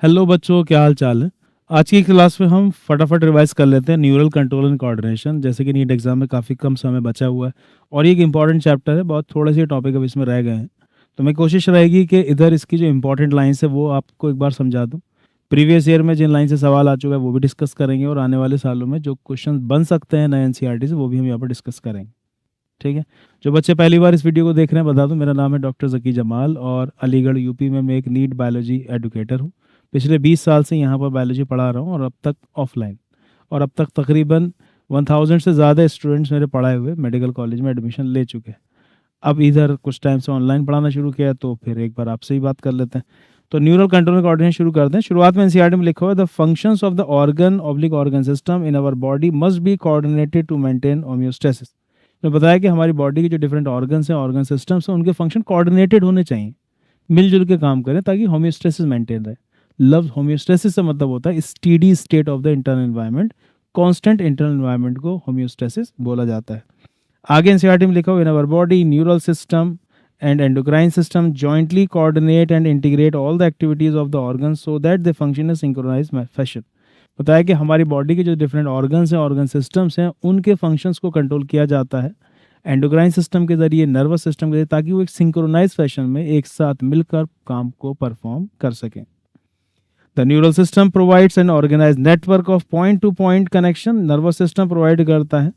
Hello बच्चों, क्या हाल चाल है। आज की क्लास में हम फटाफट रिवाइज कर लेते हैं न्यूरल कंट्रोल एंड कोऑर्डिनेशन। जैसे कि नीट एग्जाम में काफ़ी कम समय बचा हुआ है और ये एक इंपॉर्टेंट चैप्टर है। बहुत थोड़े से टॉपिक अब इसमें रह गए हैं, तो मेरी कोशिश रहेगी कि इधर इसकी जो इंपॉर्टेंट लाइन्स है वो आपको एक बार समझा दूँ। प्रीवियस ईयर में जिन लाइन से सवाल आ चुका है वो भी डिस्कस करेंगे, और आने वाले सालों में जो क्वेश्चन बन सकते हैं नए एनसीईआरटी से वो भी हम यहाँ पर डिस्कस करेंगे। ठीक है। जो बच्चे पहली बार इस वीडियो को देख रहे हैं, बता दूं मेरा नाम है डॉक्टर जकी जमाल और अलीगढ़ यूपी में मैं एक नीट बायोलॉजी एडुकेटर हूँ। पिछले 20 साल से यहाँ पर बायोलॉजी पढ़ा रहा हूँ, और अब तक ऑफलाइन। और अब तक तकरीबन 1000 से ज़्यादा स्टूडेंट्स मेरे पढ़ाए हुए मेडिकल कॉलेज में एडमिशन ले चुके हैं। अब इधर कुछ टाइम से ऑनलाइन पढ़ाना शुरू किया, तो फिर एक बार आपसे ही बात कर लेते हैं। तो न्यूरल कंट्रोल कोऑर्डिनेशन शुरू करते हैं। शुरुआत में एनसीईआरटी में लिखा हुआ है, the functions of the organ oblique organ system in our body must be coordinated to maintain homeostasis. तो बताया कि हमारी बॉडी के जो डिफरेंट ऑर्गन्स हैं, ऑर्गन सिस्टम्स हैं, उनके फंक्शन कोऑर्डिनेटेड होने चाहिए, मिलजुल के काम करें ताकि होमियोस्टेसिस मेंटेन रहे। लफ्ज होमियोस्टेसिस से मतलब होता है steady state of the internal environment. Constant internal environment को होमियोस्टेसिस बोला जाता है। आगे एनसीईआरटी में लिखा हुआ, in our body neural system and endocrine system jointly coordinate and integrate all the activities of the organs so that they function in synchronized fashion। बताया कि हमारी बॉडी के जो डिफरेंट ऑर्गन्स हैं, ऑर्गन सिस्टम्स हैं, उनके फंक्शंस को कंट्रोल किया जाता है एंडोक्राइन सिस्टम के जरिए, नर्वस सिस्टम के जरिए, ताकि वो एक सिंक्रोनाइज फैशन में एक साथ मिलकर काम को परफॉर्म कर सकें। The neural system provides an organise network of point to point connection. Nervous system provide करता है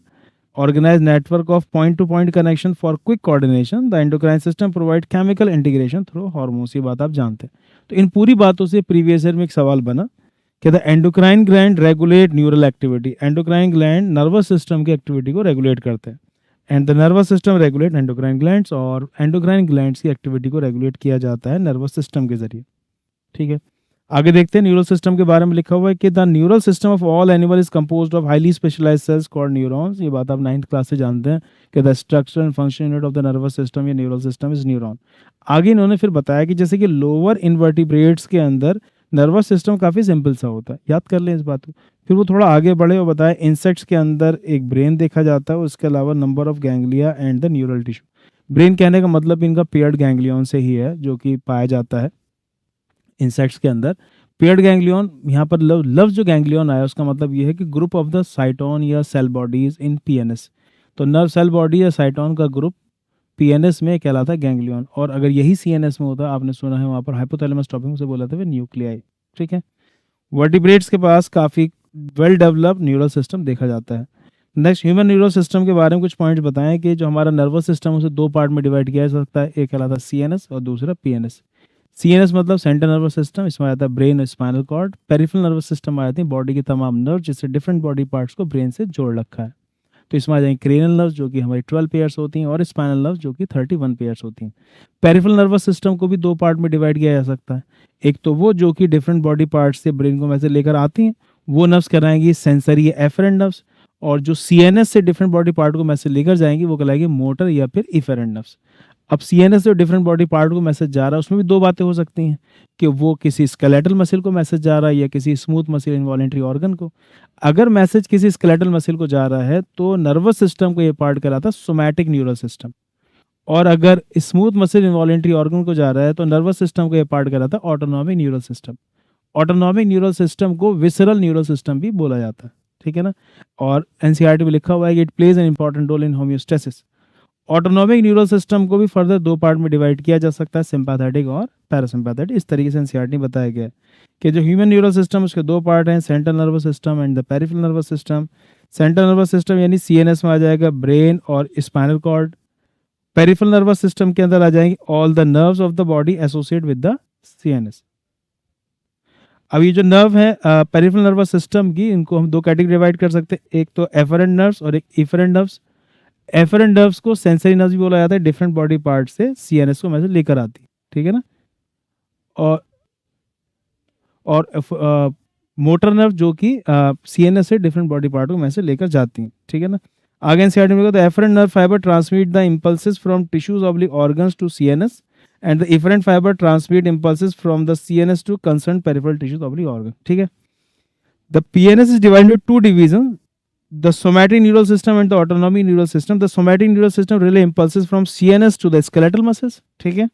organized network of point to point connection for quick coordination। the endocrine system provide chemical integration through hormones। ये बात आप जानते हैं। तो इन पूरी बातों से प्रीवियस ईयर में एक सवाल बना कि the endocrine gland regulate neural activity. Endocrine gland nervous system की एक्टिविटी को रेगुलेट करते हैं, and the nervous system regulate endocrine glands. और एंडोक्राइन ग्लैंड्स की एक्टिविटी को रेगुलेट किया जाता है नर्वस सिस्टम के जरिए। ठीक है। आगे देखते हैं न्यूरल सिस्टम के बारे में लिखा हुआ है कि the neural system of all animal is composed of highly specialised cells called neurons. ये बात आप 9th क्लास से जानते हैं कि the structure and function unit of the nervous system या न्यूरल सिस्टम इज न्यूरॉन। आगे इन्होंने फिर बताया कि जैसे कि लोअर इन्वर्टिब्रेट्स के अंदर नर्वस सिस्टम काफ़ी सिंपल सा होता है, याद कर लें इस बात को। फिर वो थोड़ा आगे बढ़े और बताया इंसेक्ट्स के अंदर एक ब्रेन देखा जाता है, उसके अलावा number of ganglia and the neural tissue. Brain कहने का मतलब इनका पेयर्ड गैंग्लियन से ही है, जो कि पाया जाता है इंसेक्ट्स के अंदर। पेयर्ड गैंग्लियन, यहाँ पर लफ्ज जो गैंग्लियन आया उसका मतलब ये है कि ग्रुप ऑफ द साइटोन या सेल बॉडीज इन पीएनएस। तो नर्व सेल बॉडी या साइटोन का ग्रुप पीएनएस में कहलाता है गैंग्लियन। और अगर यही सीएनएस में होता, आपने सुना है वहाँ पर हाइपोथैलेमस टॉपिक से बोला था वे न्यूक्लियाई। ठीक है। वर्टिब्रेट्स के पास काफ़ी वेल डेवलप्ड न्यूरल सिस्टम देखा जाता है। नेक्स्ट, ह्यूमन न्यूरल सिस्टम के बारे में कुछ पॉइंट्स बताएं कि जो हमारा नर्वस सिस्टम उसे दो पार्ट में डिवाइड किया जा सकता है। एक कहलाता है सीएनएस और दूसरा पीएनएस। सीएनएस मतलब सेंट्रल नर्वस सिस्टम, इसमें आता है ब्रेन और spinal cord. Peripheral nervous system आ जाती है बॉडी के तमाम नर्व जिससे डिफरेंट बॉडी पार्ट्स को ब्रेन से जोड़ रखा है। तो इसमें आ जाएंगे क्रेनियल नर्व्स जो कि हमारी 12 पेयर्स होती हैं, और स्पाइनल नर्व्स जो कि 31 पेयर्स होती हैं। पेरिफेरल नर्वस सिस्टम को भी दो पार्ट में डिवाइड किया जा सकता है। एक तो वो जो कि डिफरेंट बॉडी पार्ट्स से ब्रेन को मैसेज लेकर आती हैं, वो नर्व्स कहलाएंगी सेंसरी या एफरेंट नर्व्स। और जो सीएनएस से डिफरेंट बॉडी पार्ट को मैसेज लेकर जाएंगी वो कहलाएंगी मोटर या फिर इफेरेंट नर्व्स। अब सीएनएस जो डिफरेंट बॉडी पार्ट को मैसेज जा रहा है, उसमें भी दो बातें हो सकती हैं कि वो किसी स्केलेटल मसल को मैसेज जा रहा है या किसी स्मूथ मसल इनवॉलेंट्री ऑर्गन को। अगर मैसेज किसी स्केलेटल मसल को जा रहा है तो नर्वस सिस्टम को ये पार्ट कहलाता है सोमैटिक न्यूरल सिस्टम। और अगर स्मूथ मसल इनवॉलेंट्री ऑर्गन को जा रहा है तो नर्वस सिस्टम को ये पार्ट कहलाता है autonomic neural system. Autonomic neural system को विसरल न्यूरल सिस्टम भी बोला जाता है। ठीक है ना। और एनसीईआरटी में लिखा हुआ है कि it plays an important role in homeostasis. Autonomic neural system को भी फर्दर दो पार्ट में डिवाइड किया जा सकता है, सिंपैथेटिक और पैरासिम्पैथेटिक। इस तरीके से एनसीईआरटी में बताया गया है कि जो ह्यूमन न्यूरल सिस्टम उसके दो पार्ट हैं, central nervous system and the peripheral nervous system. Central nervous system यानी सीएनएस में आ जाएगा ब्रेन और spinal cord. Peripheral nervous system के अंदर आ जाएंगे all the nerves of the body associate with the CNS. अब ये जो नर्व है पेरिफेरल नर्वस सिस्टम की, इनको हम दो कैटेगरी डिवाइड कर सकते हैं, एक तो एफरेंट नर्व्स और एक इफरेंट नर्व्स। एफरेंट नर्व्स को सेंसरी नर्व्स भी बोला जाता है, डिफरेंट बॉडी पार्ट से सीएनएस को मैसेज लेकर आती है। ठीक है ना। और मोटर नर्व जो कि सीएनएस से डिफरेंट बॉडी पार्ट को मैसेज लेकर जाती हैं। ठीक है ना। आगे एनसीईआरटी में the afferent nerve fibre transmit the impulses from tissues oblique organs to CNS and the efferent fibre transmit impulses from the CNS to concern peripheral tissues oblique organ. ठीक है। The PNS is divided into two division, the somatic neural system and the autonomic neural system. The somatic neural system relay impulses from CNS to the skeletal muscles. ठीक है।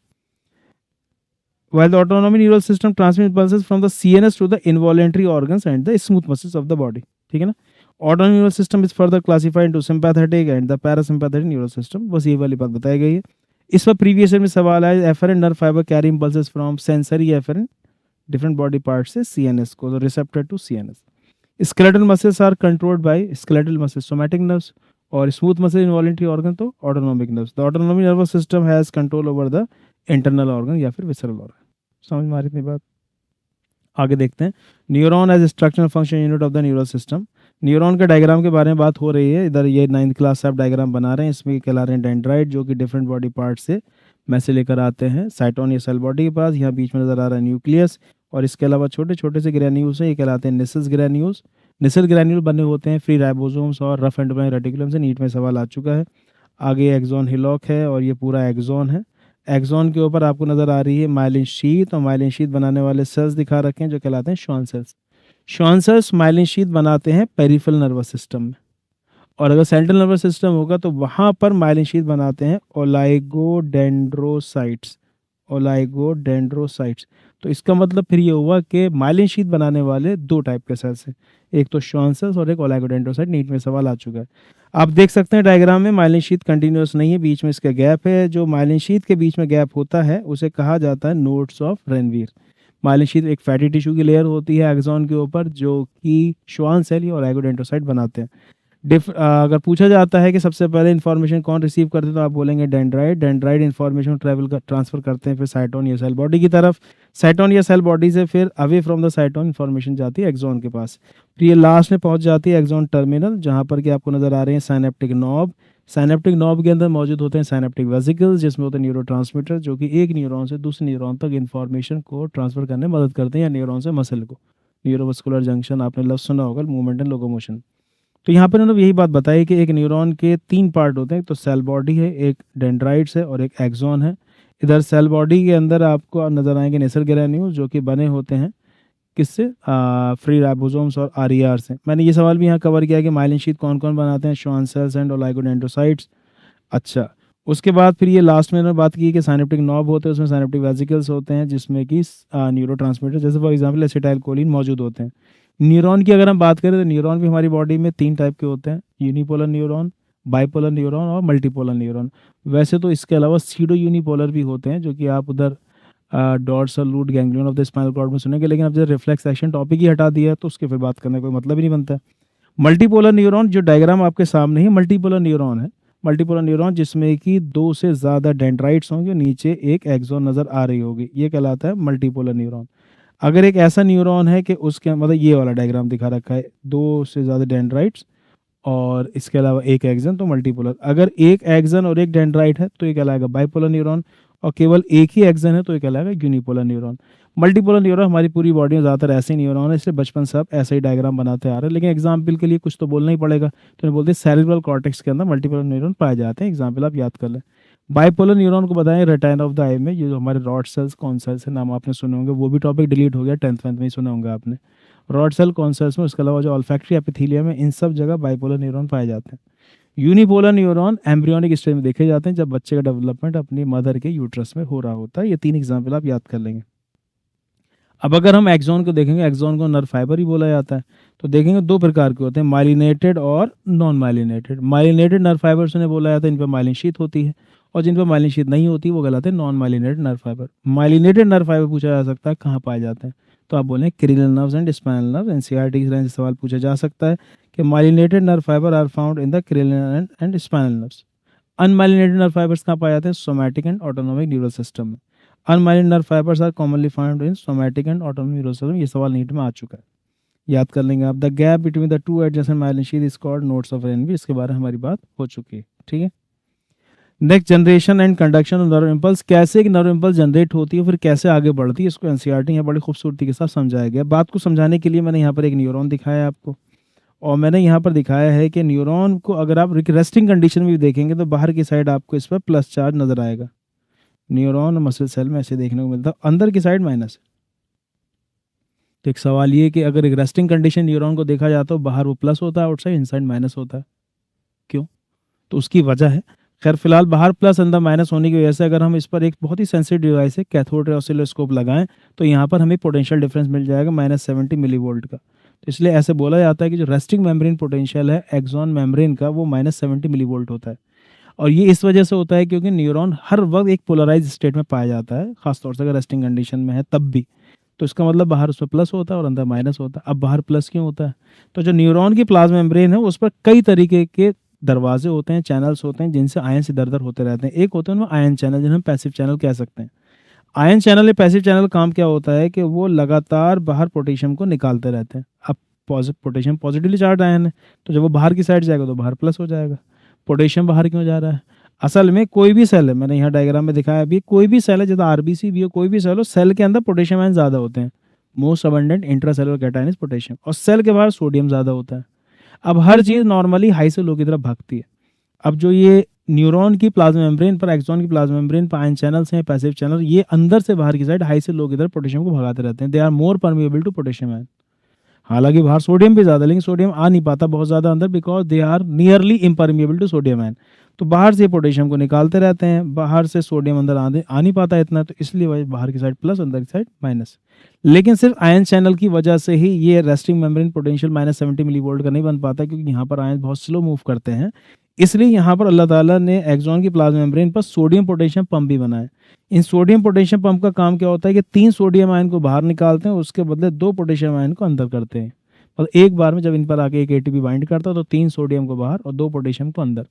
while the autonomic neural system transmits impulses from the CNS to the involuntary organs and the smooth muscles of the body. ठीक है ना. Autonomic neural system is further classified into sympathetic and the parasympathetic neural system. बस ये वाली बात बताई गई है. इस पर प्रीवियस ईयर में सवाल आया, afferent nerve fibre carry impulses from sensory afferent different body part से सीएनएस को, तो receptor to CNS. Skeletal muscles are controlled by skeletal muscles, somatic nerves, और स्मूथ मसल इनवॉलंटरी ऑर्गन तो autonomic nerves. The autonomic nervous system has control over the internal organ या फिर visceral organ. समझ में आ रही इतनी बात. आगे देखते हैं. Neuron as structural function unit of the neural system. Neuron के डायग्राम के बारे में बात हो रही है. इधर ये 9th क्लास से आप डायग्राम बना रहे हैं. इसमें कहला रहे हैं डेंड्राइट, जो कि डिफरेंट बॉडी पार्ट से मैसेज लेकर आते हैं साइटोन या सेल बॉडी के पास. यहाँ बीच में नजर आ रहा है न्यूक्लियस, और इसके अलावा छोटे छोटे से ग्रैन्यूल्स हैं, ये कहलाते हैं निसल्स ग्रैन्यूल्स. निसल ग्रैन्यूल बने होते हैं फ्री राइबोसोम्स और रफ एंडोप्लाज्मिक रेटिकुलम से. नीट में सवाल आ चुका है. आगे एक्सॉन हिलॉक है और ये पूरा एक्सॉन है. एक्सॉन के ऊपर आपको नजर आ रही है माइलिन शीथ, और माइलिन शीथ बनाने वाले सेल्स दिखा रखे हैं जो कहलाते हैं Schwann cells. Schwann cells myelin sheath बनाते हैं पेरिफेरल नर्वस सिस्टम में, और अगर सेंट्रल नर्वस सिस्टम होगा तो वहाँ पर माइलिन शीथ बनाते हैं ओलाइगोडेंड्रोसाइट्स. ओलाइगोडेंड्रोसाइट्स. तो इसका मतलब फिर ये हुआ कि माइलिन शीथ बनाने वाले दो टाइप के सेल्स हैं, एक तो श्वान सेल्स और एक ओलाइगोडेंड्रोसाइट. नीट में सवाल आ चुका है. आप देख सकते हैं डायग्राम में माइलिन शीथ कंटिन्यूअस नहीं है, बीच में इसका गैप है. जो माइलिन शीथ के बीच में गैप होता है उसे कहा जाता है नोड्स ऑफ रेनवीर. माइलिन शीथ एक फैटी टिश्यू की लेयर होती है एक्सॉन के ऊपर, जो कि श्वान सेल या ओलाइगोडेंड्रोसाइट बनाते हैं. अगर पूछा जाता है कि सबसे पहले इन्फॉर्मेशन कौन रिसीव करते हैं तो आप बोलेंगे डेंड्राइट. डेंड्राइट इन्फॉर्मेशन ट्रांसफर करते हैं फिर साइटोन या सेल बॉडी की तरफ. साइटोन या सेल बॉडी से फिर अवे फ्रॉम द साइटोन इन्फॉर्मेशन जाती है एक्सॉन के पास. फिर ये लास्ट में पहुंच जाती है एक्सॉन टर्मिनल, जहां पर कि आपको नजर आ रहे हैं साइनेप्टिक नॉब. साइनेप्टिक नॉब के अंदर मौजूद होते हैं साइनेप्टिक वेसिकल्स, जिसमें होते हैं न्यूरोट्रांसमीटर, जो कि एक न्यूरॉन से दूसरे न्यूरॉन तक इन्फॉर्मेशन को ट्रांसफर करने में मदद करते हैं, या न्यूरॉन से मसल को. न्यूरोमस्कुलर जंक्शन आपने लफ्ज सुना होगा, मूवमेंट एंड लोकोमोशन. तो यहाँ पर उन्होंने यही बात बताई कि एक न्यूरॉन के 3 पार्ट होते हैं, तो सेल बॉडी है, एक डेंड्राइट्स है और एक एक्सॉन है. इधर सेल बॉडी के अंदर आपको नजर आएंगे नेसल ग्रैन्यूल्स, जो कि बने होते हैं किससे, फ्री राइबोसोम्स और आरईआर से. मैंने ये सवाल भी यहाँ कवर किया कि माइलिन शीथ कौन कौन बनाते हैं, श्वान सेल्स एंड ओलाइगोडेंड्रोसाइट्स. अच्छा, उसके बाद फिर ये लास्ट में उन्होंने बात की कि साइनेप्टिक नॉब होते हैं, उसमें साइनेप्टिक वेसिकल्स होते हैं, जिसमें कि न्यूरोट्रांसमीटर जैसे फॉर एग्जांपल एसिटाइल कोलिन मौजूद होते हैं. न्यूरॉन की अगर हम बात करें तो न्यूरॉन भी हमारी बॉडी में 3 टाइप के होते हैं, यूनिपोलर न्यूरॉन, बाइपोलर न्यूरॉन और मल्टीपोलर न्यूरॉन. वैसे तो इसके अलावा सीडो यूनिपोलर भी होते हैं, जो कि आप उधर dorsal root ganglion of the spinal cord में सुनेंगे. लेकिन अब जब रिफ्लेक्स एक्शन टॉपिक ही हटा दिया है तो उसके फिर बात करने का कोई मतलब ही नहीं बनता. मल्टीपोलर न्यूरॉन, जो डायग्राम आपके सामने ही मल्टीपोलर न्यूरॉन है. मल्टीपोलर न्यूरॉन जिसमें कि 2 से ज़्यादा डेंड्राइट्स होंगे, नीचे एक एक्सॉन नज़र आ रही होगी, ये कहलाता है मल्टीपोलर न्यूरॉन. अगर एक ऐसा न्यूरॉन है कि उसके मतलब ये वाला डायग्राम दिखा रखा है, 2 से ज़्यादा डेंड्राइट्स और इसके अलावा एक एक्सन, तो मल्टीपोलर. अगर एक एक्सन और एक डेंड्राइट है तो ये कहलाएगा बाइपोलर न्यूरॉन, और केवल एक ही एक्सन है तो ये कहलाएगा यूनिपोलर न्यूरॉन. मल्टीपोलर न्यूरॉन हमारी पूरी बॉडी में ज़्यादातर ऐसे ही न्यूरॉन है, इसलिए बचपन से आप ऐसे ही डायग्राम बनाते आ रहे हैं. लेकिन एग्जाम्पल के लिए कुछ तो बोलना ही पड़ेगा, तो बोलते हैं सेरेब्रल कॉर्टेक्स के अंदर मल्टीपोलर न्यूरॉन पाए जाते हैं. एग्जाम्पल आप याद कर लें. बाइपोलर न्यूरॉन को बताएं रेटाइना ऑफ द आई में, ये जो हमारे रॉड सेल्स कौन सेल्स है, नाम आपने सुने होंगे, वो भी टॉपिक डिलीट हो गया 10th में ही सुना होंगे आपने. रॉड सेल कौन सेल्स में, उसके अलावा जो ऑल्फैक्टरी एपिथेलियम है, इन सब जगह बाइपोलर न्यूरॉन पाए जाते हैं. यूनिपोलर न्यूरॉन एम्ब्रियोनिक स्टेज में देखे जाते हैं, जब बच्चे का डेवलपमेंट अपनी मदर के यूट्रस में हो रहा होता है. ये 3 एग्जाम्पल आप याद कर लेंगे. अब अगर हम एक्सॉन को देखेंगे, एक्सॉन को नर्व फाइबर ही बोला जाता है, तो देखेंगे 2 प्रकार के होते हैं, माइलिनेटेड और non myelinated. Myelinated nerve fibres उन्हें बोला जाता है, इन पर माइलिन शीथ होती है, और जिन पर माइलिन शीथ नहीं होती वो कहलाते हैं non myelinated nerve fibre. Myelinated nerve fibre पूछा जा सकता है कहाँ पाए जाते हैं, तो आप बोलें cranial nerves and spinal nerve. NCERT की रेंज से सवाल पूछा जा सकता है कि myelinated nerve fibre are found in the cranial and spinal nerves. Unmyelinated nerve fibres कहाँ पाए जाते हैं, somatic and autonomic neural system में. Unmyelinated nerve fibres are commonly found in somatic and autonomic neural system. ये सवाल NEET में आ चुका है, याद कर लेंगे आप. The gap between the 2 adjacent myelin sheath is called nodes of Ranvier. इसके बारे में हमारी बात हो चुकी है, ठीक है. Next, generation and conduction of nerve impulse. कैसे एक नर्व इम्पल्स जनरेट होती है फिर कैसे आगे बढ़ती है, इसको एनसीईआरटी यहाँ बड़ी खूबसूरती के साथ समझाया गया. बात को समझाने के लिए मैंने यहाँ पर एक न्यूरॉन दिखाया है आपको, और मैंने यहाँ पर दिखाया है कि न्यूरॉन को अगर आप रेस्टिंग कंडीशन में भी देखेंगे तो बाहर की साइड आपको इस पर प्लस चार्ज नजर आएगा. न्यूरॉन मसल सेल में ऐसे देखने को मिलता है, अंदर की साइड माइनस. तो एक सवाल ये कि अगर एक रेस्टिंग कंडीशन न्यूरॉन को देखा जाता है तो बाहर वो प्लस होता है, आउटसाइड इनसाइड माइनस होता है. क्यों? तो उसकी वजह है, खैर फिलहाल बाहर प्लस अंदर माइनस होने की वजह से अगर हम इस पर एक बहुत ही सेंसिटिव डिवाइस है कैथोड रे ऑसिलोस्कोप लगाएं तो यहाँ पर हमें पोटेंशियल डिफरेंस मिल जाएगा -70 मिलीवोल्ट का। तो इसलिए ऐसे बोला जाता है कि जो रेस्टिंग मेम्ब्रेन पोटेंशियल है एक्सॉन मेम्ब्रेन का वो -70 मिलीवोल्ट होता है। और ये इस वजह से होता है क्योंकि न्यूरॉन हर वक्त एक पोलराइज स्टेट में पाया जाता है, खासतौर से अगर रेस्टिंग कंडीशन में है तब भी। तो इसका मतलब बाहर उसमें प्लस होता है और अंदर माइनस होता है। अब बाहर प्लस क्यों होता है? तो जो न्यूरॉन की प्लाज्मा मेम्ब्रेन है उस पर कई तरीके के दरवाजे होते हैं, चैनल्स होते हैं जिनसे आयंस इधर-उधर होते रहते हैं। एक होते हैं उनमें आयन चैनल जिन्हें हम पैसिव चैनल कह सकते हैं। आयन चैनल या पैसिव चैनल काम क्या होता है कि वो लगातार बाहर पोटेशियम को निकालते रहते हैं। अब पोटेशियम पॉजिटिवली चार्ज आयन है, तो जब वो बाहर की साइड जाएगा तो बाहर प्लस हो जाएगा। पोटेशियम बाहर क्यों जा रहा है? असल में कोई भी सेल है, मैंने यहाँ डायग्राम में दिखाया अभी, कोई भी सेल है जैसे आरबीसी भी हो, कोई भी सेल हो, सेल के अंदर पोटेशियम आयन ज़्यादा होते हैं। Most abundant intracellular cation is potassium, और सेल के बाहर सोडियम ज़्यादा होता है। अब हर चीज़ नॉर्मली हाई से लो की तरफ भागती है। अब जो ये न्यूरॉन की प्लाज्मा मेम्ब्रेन पर, एक्सॉन की प्लाज्मा मेम्ब्रेन पर आयन चैनल्स हैं, पैसिव चैनल, ये अंदर से बाहर की साइड हाई से लो की तरफ पोटेशियम को भगाते रहते हैं। They are more permeable to potassium ion. हालांकि बाहर सोडियम भी ज़्यादा, लेकिन सोडियम आ नहीं पाता बहुत ज़्यादा अंदर because they are nearly impermeable to sodium ion. तो बाहर से पोटेशियम को निकालते रहते हैं, बाहर से सोडियम अंदर आ नहीं पाता इतना, तो इसलिए वही बाहर की साइड प्लस, अंदर की साइड माइनस। लेकिन सिर्फ आयन चैनल की वजह से ही ये रेस्टिंग मेम्ब्रेन पोटेंशियल -70 मिलीवोल्ट का नहीं बन पाता, क्योंकि यहाँ पर आयन बहुत स्लो मूव करते हैं। इसलिए यहाँ पर अल्लाह ताला ने एक्सॉन की प्लाज्मा मेम्ब्रेन पर सोडियम पोटेशियम पंप भी बनाए। इन सोडियम पोटेशियम पंप का काम क्या होता है कि 3 सोडियम आयन को बाहर निकालते हैं, उसके बदले 2 पोटेशियम आयन को अंदर करते हैं। और एक बार में जब इन पर आके एक एटीपी बाइंड करता है तो 3 सोडियम को बाहर और 2 पोटेशियम को अंदर।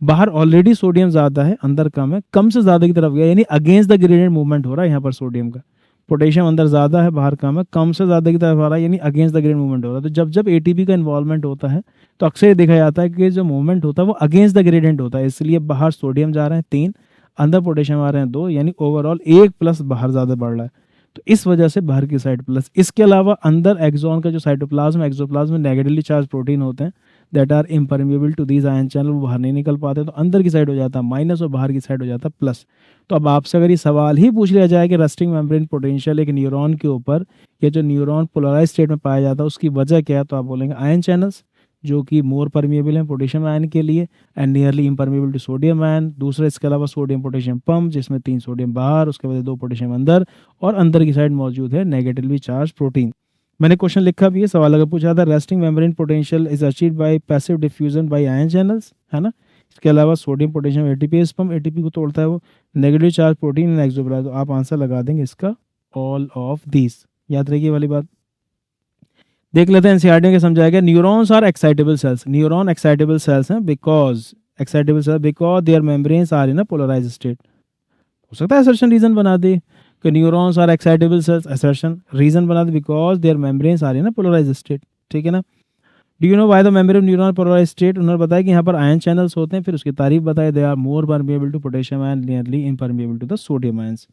बाहर ऑलरेडी सोडियम ज़्यादा है, अंदर कम है, कम से ज़्यादा की तरफ गया, यानी अगेंस्ट द ग्रेडियंट मूवमेंट हो रहा है यहाँ पर सोडियम का। पोटेशियम अंदर ज़्यादा है, बाहर कम है, कम से ज़्यादा की तरफ आ रहा है, यानी अगेंस्ट द ग्रेडियंट मूवमेंट हो रहा है। तो जब जब एटीपी का इन्वॉल्वमेंट होता है तो अक्सर ये देखा जाता है कि जो मूवमेंट होता है वो अगेंस्ट द ग्रेडियंट होता है। इसलिए बाहर सोडियम जा रहे हैं 3, अंदर पोटेशियम आ रहे हैं 2, यानी ओवरऑल 1 प्लस बाहर ज़्यादा बढ़ रहा है। तो इस वजह से बाहर की साइड प्लस। इसके अलावा अंदर एक्सॉन का जो साइटोप्लाज्म, एक्सोप्लाज्म में नेगेटिवली चार्ज प्रोटीन होते हैं that are impermeable to these ion channel, वो बाहर नहीं निकल पाते, तो अंदर की साइड हो जाता है माइनस और बाहर की साइड हो जाता है प्लस। तो अब आपसे अगर ये सवाल ही पूछ लिया जाए कि रेस्टिंग मेम्ब्रेन पोटेंशियल एक न्यूरॉन के ऊपर, या जो न्यूरॉन पोलराइज स्टेट में पाया जाता है उसकी वजह क्या है, तो आप बोलेंगे आयन चैनल्स, जो कि मोर परमिएबल हैं पोटेशियम आयन के लिए and nearly impermeable to sodium ion. दूसरा इसके अलावा सोडियम पोटेशियम पंप, जिसमें 3 सोडियम बाहर, उसके बाद 2 पोटेशियम अंदर, और अंदर की साइड मौजूद है नेगेटिवली चार्ज प्रोटीन। मैंने क्वेश्चन लिखा भी है, सवाल अगर पूछा था, resting membrane potential is achieved by passive diffusion by ion channels, है ना। इसके अलावा sodium potassium ATPase pump, ATP को तोड़ता है वो, negative charge protein and axoplasm. तो आप आंसर लगा देंगे इसका ऑल ऑफ दीज। याद रखिए वाली बात। देख लेते हैं एनसीईआरटी में समझाया गया। Neurons are excitable cells, neuron excitable cells हैं because their membranes are in a polarised state. हो सकता है असर्शन रीजन बना दे कि neurons are excitable cells, assertion reason बना दे because their membranes are in a polarised state, ठीक है ना। Do you know why the membrane neuron polarised state? उन्होंने बताया कि यहाँ पर आयन चैनल्स होते हैं, फिर उसकी तारीफ बताई, they are more permeable to potassium ion, nearly impermeable to the sodium ions.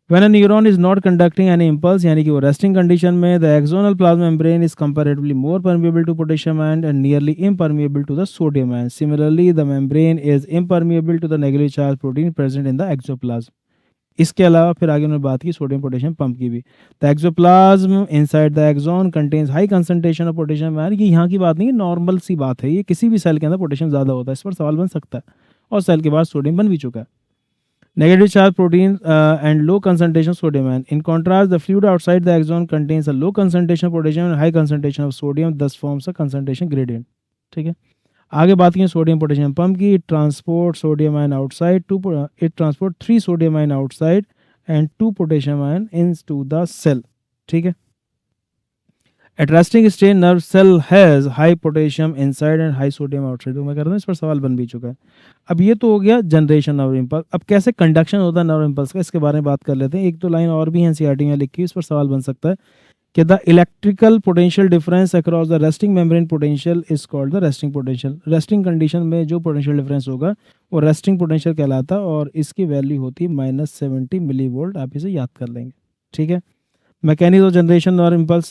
When a neuron is not conducting any impulse, यानी कि वो resting condition में, the axonal plasma membrane is comparatively more permeable to potassium ion and nearly impermeable to the sodium ion. Similarly, the membrane is impermeable to the negatively charged protein present in the exoplasm. इसके अलावा फिर आगे उन्होंने बात की sodium potassium pump की भी। The axoplasm inside the axon contains high concentration of potassium ion. ये यहाँ की बात नहीं है, नॉर्मल सी बात है, ये किसी भी सेल के अंदर पोटेशियम ज़्यादा होता है, इस पर सवाल बन सकता है, और सेल के बाद सोडियम बन भी चुका है। Negative charge protein and low concentration sodium ion. In contrast, the fluid outside the axon contains a low concentration of potassium and high concentration of sodium, thus forms a concentration gradient. ठीक है। आगे बात की sodium potassium pump की। Transport sodium ion outside, it transport 3 sodium ion outside and 2 potassium ion into the cell, ठीक है। At resting state, nerve cell has high potassium inside and high sodium outside। तो मैं कह रहा हूँ इस पर सवाल बन भी चुका है। अब ये तो हो गया जनरेशन नर्व इम्पल्स। अब कैसे कंडक्शन होता है नर्व इम्पल्स का, इसके बारे में बात कर लेते हैं। एक तो लाइन और भी है एनसीईआरटी में लिखी, इस पर सवाल बन सकता है कि the electrical potential difference across the resting membrane potential is called the resting potential. Resting condition में जो पोटेंशियल डिफरेंस होगा वो रेस्टिंग पोटेंशियल कहलाता है, और इसकी वैल्यू होती है -70 मिलीवोल्ट। आप इसे याद कर लेंगे, ठीक है। Mechanics of generation nerve impulse,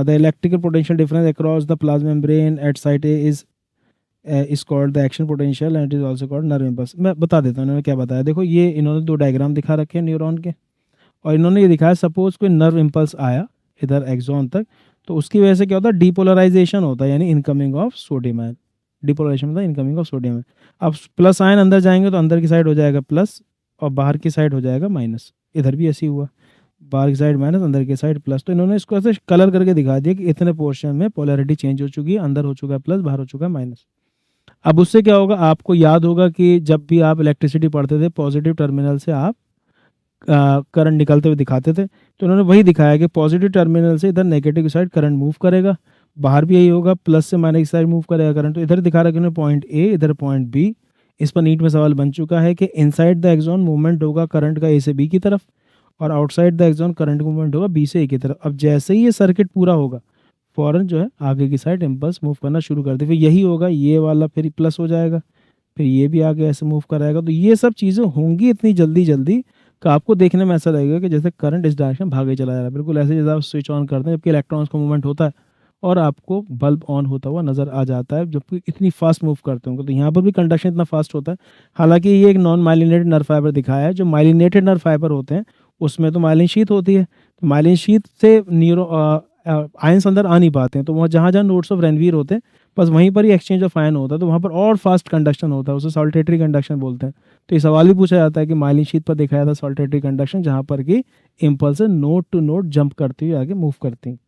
the electrical potential difference across the plasma membrane at site A is called the action potential and it is also called nerve impulse। मैं बता देता हूँ इन्होंने क्या बताया। देखो ये इन्होंने 2 डायग्राम दिखा रखे हैं न्यूरॉन के, और इन्होंने ये दिखाया सपोज कोई नर्व इम्पल्स आया इधर एक्सॉन तक, तो उसकी वजह से क्या होता है, डीपोलराइजेशन होता है, यानी incoming of sodium ion. Depolarization मतलब इनकमिंग ऑफ सोडियम है। अब प्लस आयन अंदर जाएंगे तो अंदर की साइड हो जाएगा प्लस और बाहर की साइड हो जाएगा माइनस। इधर भी ऐसे ही हुआ, बाहर की साइड माइनस अंदर की साइड प्लस। तो इन्होंने इसको ऐसे कलर करके दिखा दिया कि इतने पोर्शन में पोलैरिटी चेंज हो चुकी है, अंदर हो चुका है प्लस, बाहर हो चुका है माइनस। अब उससे क्या होगा, आपको याद होगा कि जब भी आप इलेक्ट्रिसिटी पढ़ते थे पॉजिटिव टर्मिनल से आप करंट निकलते हुए दिखाते थे, तो उन्होंने वही दिखाया कि पॉजिटिव टर्मिनल से इधर नेगेटिव साइड करंट मूव करेगा, बाहर भी यही होगा, प्लस से माइनस की साइड मूव करेगा करंट। तो इधर दिखा रहा है कि पॉइंट ए, इधर पॉइंट बी। इस पर नीट में सवाल बन चुका है कि इनसाइड द एक्सॉन मूवमेंट होगा करंट का ए से बी की तरफ, और outside the axon current movement होगा बी से ए की तरफ। अब जैसे ही ये सर्किट पूरा होगा, फौरन जो है आगे की साइड इम्पल्स मूव करना शुरू कर दे, फिर यही होगा, ये वाला फिर प्लस हो जाएगा, फिर ये भी आगे ऐसे मूव कराएगा। तो ये सब चीज़ें होंगी इतनी जल्दी जल्दी कि आपको देखने में ऐसा लगेगा कि जैसे करंट इस डायरेक्शन भागे चला जा रहा है, बिल्कुल ऐसे जैसे आप स्विच ऑन करते हैं जबकि इलेक्ट्रॉन्स का मूवमेंट होता है और आपको बल्ब ऑन होता हुआ नज़र आ जाता है, जबकि इतनी फास्ट मूव करते होंगे। तो यहाँ पर भी कंडक्शन इतना फास्ट होता है। हालांकि ये एक नॉन माइलिनेटेड नर्व फाइबर दिखाया है। जो माइलिनेटेड नर्व फाइबर होते हैं उसमें तो माइलिन शीथ होती है, तो माइलिन शीथ से आयंस अंदर आ नहीं पाते हैं, तो वहाँ जहाँ जहाँ नोड्स ऑफ रेनवीर होते हैं बस वहीं पर ही एक्सचेंज ऑफ आयन होता है, तो वहाँ पर और फास्ट कंडक्शन होता है, उसे सॉल्टेटरी कंडक्शन बोलते हैं। तो ये सवाल भी पूछा जाता है कि माइलिन शीथ पर दिखाया था सॉल्टेटरी कंडक्शन, जहाँ पर कि impulse node to node jump करती हुई आगे मूव करती हैं।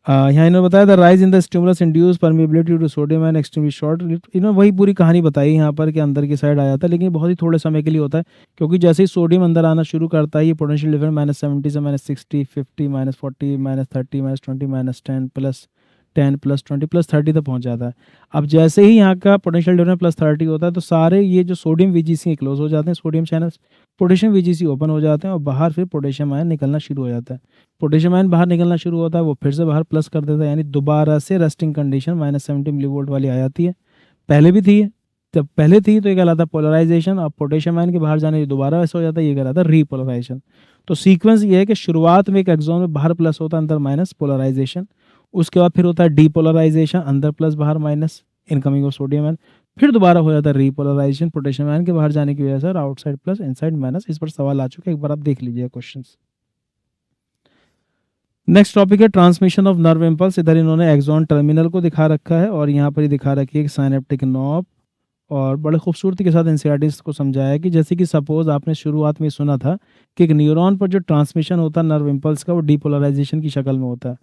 यहाँ इन्होंने बताया the rise in the stimulus induce permeability to sodium and extremely short. इन्होंने वही पूरी कहानी बताई यहाँ पर कि अंदर की साइड आ जाता है, लेकिन बहुत ही थोड़े समय के लिए होता है, क्योंकि जैसे ही सोडियम अंदर आना शुरू करता है ये पोटेंशियल डिफरेंस -70 से -60, 50, -40, -30, -20, -10 प्लस 10 प्लस 20 प्लस 30 तक पहुंच जाता है। अब जैसे ही यहाँ का पोटेंशियल डिफरेंस +30 होता है तो सारे ये जो सोडियम वीजीसी क्लोज हो जाते हैं, सोडियम चैनल्स, पोटेशियम वीजीसी ओपन हो जाते हैं और बाहर फिर पोटेशियम आयन निकलना शुरू हो जाता है। पोटेशियम आयन बाहर निकलना शुरू होता है, वो फिर से बाहर प्लस कर देता है, यानी दोबारा से रेस्टिंग कंडीशन -70 मिलीवोल्ट वाली आ जाती है। पहले भी थी, जब पहले थी तो ये कहलाता है पोलराइजेशन, अब पोटेशियम आयन के बाहर जाने दोबारा ऐसा हो जाता है, ये कहलाता है रीपोलराइजेशन। तो सीक्वेंस ये है कि शुरुआत में एक एक्सॉन में बाहर प्लस होता है, अंदर माइनस, पोलराइजेशन। उसके बाद फिर होता है डीपोलराइजेशन, अंदर प्लस बाहर minus, incoming of sodium ion. फिर दोबारा हो जाता है रीपोलराइजेशन, पोटेशियम आयन के बाहर जाने की वजह से, और आउटसाइड प्लस इनसाइड माइनस। इस पर सवाल आ चुके हैं, एक बार आप देख लीजिए क्वेश्चन। नेक्स्ट टॉपिक है ट्रांसमिशन ऑफ नर्व इम्पल्स। इधर इन्होंने एक्सॉन टर्मिनल को दिखा रखा है और यहाँ पर ही दिखा रखी है कि साइनेप्टिक नॉब, और बड़े खूबसूरती के साथ एनसीईआरटी को समझाया कि जैसे कि सपोज आपने शुरुआत में सुना था कि एक न्यूरॉन पर जो ट्रांसमिशन होता है नर्व इम्पल्स का वो डीपोलराइजेशन की शक्ल में होता है,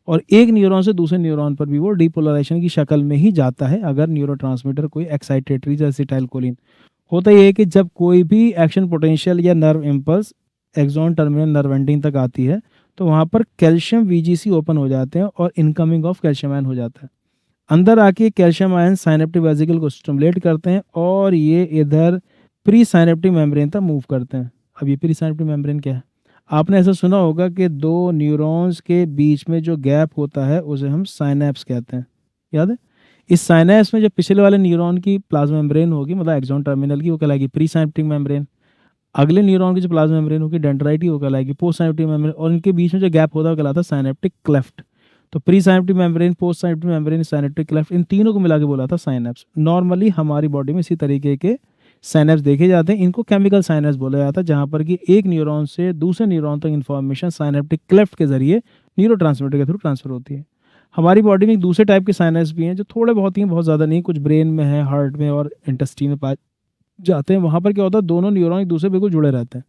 और एक न्यूरॉन से दूसरे न्यूरॉन पर भी वो डीपोलराइजेशन की शक्ल में ही जाता है अगर न्यूरोट्रांसमीटर कोई एक्साइटेटरी जैसे एसिटाइलकोलिन। होता यह है कि जब कोई भी एक्शन पोटेंशियल या nerve impulse axon terminal nerve ending तक आती है तो वहाँ पर कैल्शियम वीजीसी ओपन हो जाते हैं और इनकमिंग ऑफ कैल्शियम आयन हो जाता है। अंदर आके कैल्शियम आयन साइनेप्टिक वेसिकल को स्टिमुलेट करते हैं और ये इधर प्री साइनेप्टिक मेम्ब्रेन तक मूव करते हैं। अब ये प्री साइनेप्टिक मेम्ब्रेन क्या है? आपने ऐसा सुना होगा कि दो न्यूरॉन्स के बीच में जो गैप होता है उसे हम साइनेप्स कहते हैं, याद है? इस साइनेप्स में जो पिछले वाले न्यूरॉन की प्लाज्मा मेम्ब्रेन होगी, मतलब एक्सॉन टर्मिनल की, वो कहलाएगी प्री साइनेप्टिक मेम्ब्रेन। अगले न्यूरॉन की जो प्लाज्मा मेम्ब्रेन होगी डेंड्राइट की, वो कहलाएगी पोस्ट साइनेप्टिक मेम्ब्रेन, और इनके बीच में जो गैप होता है वो कहलाता है साइनेप्टिक क्लेफ्ट। तो pre synaptic membrane, post synaptic membrane, synaptic cleft, इन तीनों को मिला के बोला था साइनेप्स। नॉर्मली हमारी बॉडी में इसी तरीके के साइनेप्स देखे जाते हैं, इनको केमिकल साइनेप्स बोला जाता है, जहाँ पर कि एक न्यूरॉन से दूसरे न्यूरॉन तक इन्फॉर्मेशन साइनेप्टिक क्लेफ्ट के जरिए न्यूरोट्रांसमीटर के थ्रू ट्रांसफर होती है। हमारी बॉडी में एक दूसरे टाइप के साइनेप्स भी हैं जो थोड़े बहुत ही हैं, बहुत ज़्यादा नहीं, कुछ ब्रेन में है, हार्ट में और इंटेस्टाइन में पाए जाते हैं। वहाँ पर क्या होता है, दोनों न्यूरॉन एक दूसरे बिल्कुल जुड़े रहते हैं,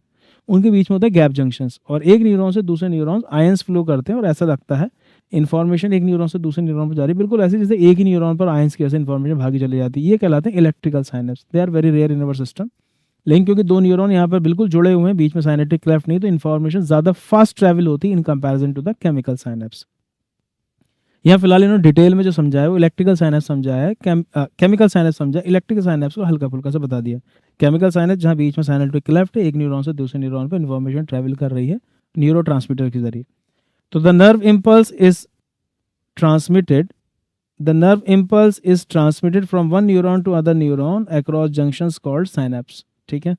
उनके बीच में होता है गैप जंक्शंस, और एक न्यूरॉन से दूसरे न्यूरॉन आयंस फ्लो करते हैं और ऐसा लगता है इन्फॉर्मेशन एक न्यूरॉन से दूसरे न्यूरॉन पर जा रही है, बिल्कुल ऐसे जैसे एक ही न्यूरॉन पर आयंस की ऐसे इन्फॉर्मेशन भागी चली जाती है। ये कहलाते हैं electrical synapse. They are very rare in our system, लेकिन क्योंकि दो न्यूरॉन यहाँ पर बिल्कुल जुड़े हुए हैं, बीच में साइनेप्टिक क्लेफ्ट नहीं, तो इन्फॉर्मेशन ज़्यादा फास्ट ट्रैवल होती है in comparison to the chemical synapse. यहाँ फिलहाल इन्होंने डिटेल में जो समझाया वो इलेक्ट्रिकल साइनेप्स समझाया है, केमिकल साइनेप्स समझा, इलेक्ट्रिकल साइनेप्स को हल्का फुल्का सा बता दिया। केमिकल साइनेप्स जहाँ बीच में साइनेप्टिक क्लेफ्ट है, एक न्यूरॉन से दूसरे न्यूरॉन पर इन्फॉर्मेशन ट्रैवल कर रही है न्यूरोट्रांसमीटर के जरिए। तो the nerve impulse is transmitted the nerve impulse is transmitted from one neuron to other neuron across junctions called synapse। ठीक है,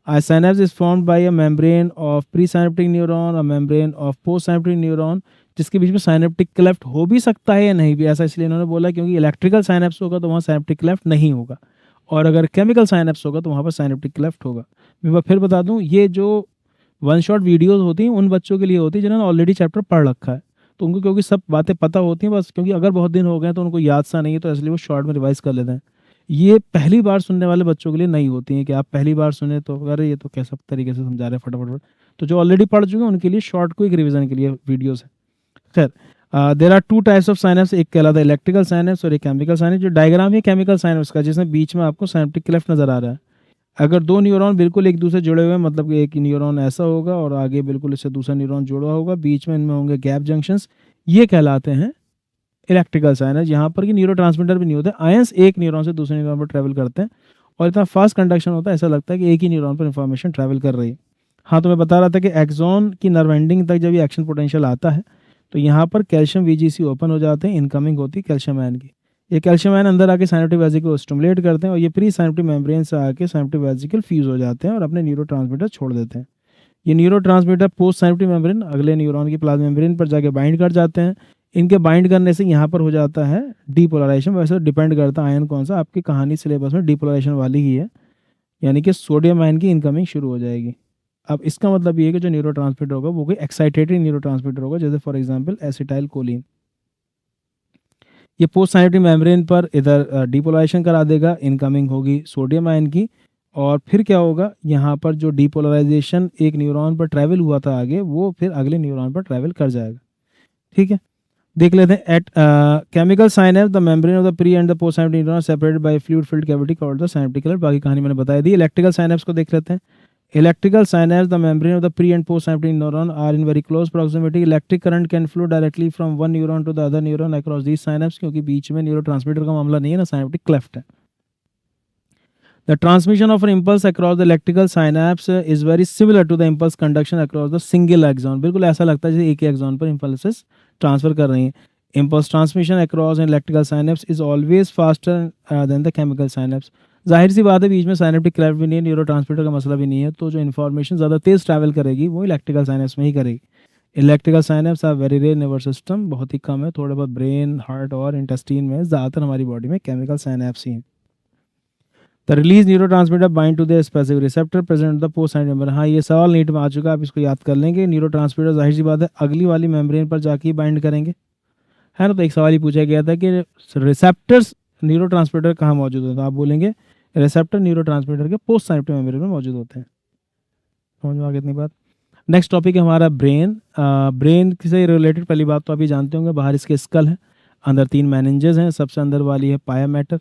a synapse is formed by a membrane of presynaptic neuron, a membrane of postsynaptic neuron, जिसके बीच में synaptic cleft हो भी सकता है या नहीं भी, ऐसा इसलिए इन्होंने बोला क्योंकि इलेक्ट्रिकल साइनेप्स होगा तो वहाँ साइनेप्टिक क्लेफ्ट नहीं होगा, और अगर केमिकल साइनेप्स होगा तो वहाँ पर साइनेप्टिक क्लेफ्ट होगा। मैं फिर बता दूँ, ये जो वन शॉट वीडियोज़ होती हैं उन बच्चों के लिए होती है जिन्होंने ऑलरेडी चैप्टर पढ़ रखा है, तो उनको क्योंकि सब बातें पता होती हैं, बस क्योंकि अगर बहुत दिन हो गए तो उनको याद सा नहीं है, तो इसलिए वो शॉर्ट में रिवाइज कर लेते हैं। ये पहली बार सुनने वाले बच्चों के लिए नहीं होती हैं कि आप पहली बार सुने तो अरे ये तो कैसा तरीके से समझा रहे हैं फटाफट। तो जो ऑलरेडी पढ़ चुके हैं उनके लिए शॉर्ट क्विक रिवीजन के लिए वीडियोस है। खैर, there are two types of synapse, एक कहलाता है इलेक्ट्रिकल साइनेप्स और एक केमिकल साइनेप्स। जो डायग्राम है केमिकल साइनेप्स का, जिसमें बीच में आपको साइनेप्टिक क्लेफ्ट नजर आ रहा है। अगर दो न्यूरॉन बिल्कुल एक दूसरे जुड़े हुए हैं, मतलब कि एक न्यूरॉन ऐसा होगा और आगे बिल्कुल इससे दूसरा न्यूरॉन जुड़ा होगा, बीच में इनमें होंगे गैप जंक्शंस, ये कहलाते हैं इलेक्ट्रिकल साइनेप्स। यहाँ पर कि न्यूरोट्रांसमीटर भी नहीं होते, आयंस एक न्यूरॉन से दूसरे न्यूरॉन पर ट्रैवल करते हैं और इतना फास्ट कंडक्शन होता है, ऐसा लगता है कि एक ही न्यूरॉन पर इंफॉर्मेशन ट्रैवल कर रही है। हाँ, तो मैं बता रहा था कि एक्सॉन की नर्व एंडिंग तक जब ये एक्शन पोटेंशियल आता है तो यहाँ पर कैल्शियम वीजीसी ओपन हो जाते हैं, इनकमिंग होती है कैल्शियम आयन की। ये कैल्शियम आयन अंदर आके साइनेप्टिक वेसिकल को स्टिमुलेट करते हैं और ये प्री साइनेप्टिक मेम्ब्रेन से आके साइनेप्टिक वेसिकल फ्यूज हो जाते हैं और अपने न्यूरोट्रांसमीटर छोड़ देते हैं। ये न्यूरोट्रांसमीटर पोस्ट साइनेप्टिक मेम्ब्रेन अगले न्यूरॉन की प्लाज्मा मेम्ब्रेन पर जाके बाइंड कर जाते हैं। इनके बाइंड करने से यहाँ पर हो जाता है डीपोलराइजेशन। वैसे डिपेंड करता है आयन कौन सा, आपकी कहानी सिलेबस में डीपोलराइजेशन वाली ही है, यानी कि सोडियम आयन की इनकमिंग शुरू हो जाएगी। अब इसका मतलब ये है कि जो न्यूरोट्रांसमीटर होगा वो कोई एक्साइटेटरी न्यूरोट्रांसमीटर होगा, जैसे फॉर एग्जांपल एसिटाइल कोलिन। ये पोस्ट साइनेप्टिक मेम्ब्रेन पर इधर डीपोलराइजेशन करा देगा, इनकमिंग होगी सोडियम आयन की, और फिर क्या होगा, यहाँ पर जो डीपोलराइजेशन एक न्यूरॉन पर ट्रैवल हुआ था आगे, वो फिर अगले न्यूरॉन पर ट्रैवल कर जाएगा। ठीक है, देख लेते हैं। At chemical synapse the membrane of the pre and the post synaptic neuron separated by fluid filled cavity called the synaptic cleft. बाकी कहानी मैंने बता दी। इलेक्ट्रिकल साइनेप्स को देख लेते हैं। Electrical synapse, the membrane of the pre and post synaptic neuron are in very close proximity. Electric current can flow directly from one neuron to the other neuron across these synapses, क्योंकि बीच में neurotransmitter का मामला नहीं है ना, synaptic cleft है। The transmission of an impulse across the electrical synapse is very similar to the impulse conduction across the single axon. बिल्कुल ऐसा लगता है जैसे एक ही एक्सॉन पर impulses ट्रांसफर कर रही हैं। Impulse transmission across an electrical synapse is always faster than the chemical synapse. जाहिर सी बात है, बीच में साइनेप्टिक क्लेफ्ट भी नहीं है, न्यूरोट्रांसमीटर का मसला भी नहीं है, तो जो इन्फॉर्मेशन ज़्यादा तेज़ ट्रैवल करेगी वो इलेक्ट्रिकल साइनेप्स में ही करेगी। Electrical synapse are very rare nervous system, बहुत ही कम है, थोड़े बहुत ब्रेन, हार्ट और इंटेस्टाइन में, ज़्यादातर हमारी बॉडी में केमिकल साइनेप्स ही हैं। The release neurotransmitter bind to the specific receptor present the post synaptic membrane. हाँ, ये सवाल नीट में आ चुका है, आप इसको याद कर लेंगे। न्यूरोट्रांसमीटर जाहिर सी बात है अगली वाली मेम्ब्रेन पर जाके बाइंड करेंगे, है ना। तो एक सवाल ही पूछा गया था कि रिसेप्टर्स न्यूरोट्रांसमीटर कहाँ मौजूद होता है, आप बोलेंगे रिसेप्टर न्यूरोट्रांसमीटर के पोस्ट साइनेप्टिक मेम्ब्रेन में मौजूद होते हैं। समझ में आ गई इतनी बात। नेक्स्ट टॉपिक है हमारा ब्रेन। ब्रेन से रिलेटेड पहली बात तो अभी जानते होंगे, बाहर इसके स्कल है, अंदर 3 मैनेंजेस हैं। सबसे अंदर वाली है पाया मैटर,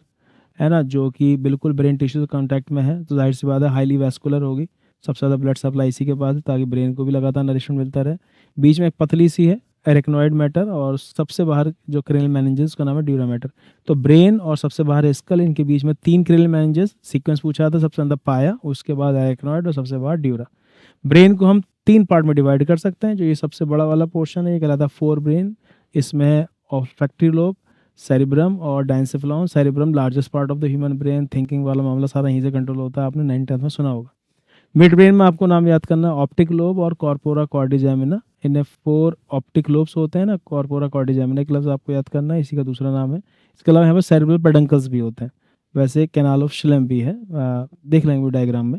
है ना, जो कि बिल्कुल ब्रेन टिश्यू से कॉन्टैक्ट में है, तो जाहिर सी बात है हाईली वैस्कुलर होगी। सबसे ज़्यादा ब्लड सप्लाई इसी के पास है, ताकि ब्रेन को भी लगातार नरिशमेंट मिलता रहे। बीच में एक पतली सी है एरेक्नोइड मैटर, और सबसे बाहर जो क्रेनियल मैनेंजेस का नाम है ड्यूरा मैटर। तो ब्रेन और सबसे बाहर स्कल, इनके बीच में 3 क्रेनियल मैनेंजेस सीक्वेंस पूछा था। सबसे अंदर पाया, उसके बाद एरेक्नोइड और सबसे बाहर ड्यूरा। ब्रेन को हम 3 पार्ट में डिवाइड कर सकते हैं। जो ये सबसे बड़ा वाला पोर्शन है, ये कहलाता है फोर ब्रेन। इसमें है ऑल्फैक्टरी लोब, सेरिब्रम और diencephalon. Cerebrum largest part of the human brain, thinking वाला मामला सारा यहीं से कंट्रोल होता है, आपने 9th-10th में सुना होगा। मिड ब्रेन में आपको नाम याद करना है ऑप्टिक लोब और कॉर्पोरा कॉर्डिजैमिना। इन्हें 4 ऑप्टिक लोब्स होते हैं ना, कॉर्पोरा कॉर्डिजैमिना एक लफ्ज़ आपको याद करना है, इसी का दूसरा नाम है। इसके अलावा यहाँ पर सेरिब्रल पेडंकल्स भी होते हैं, वैसे कैनाल ऑफ शिलम भी है, देख लेंगे डायग्राम में।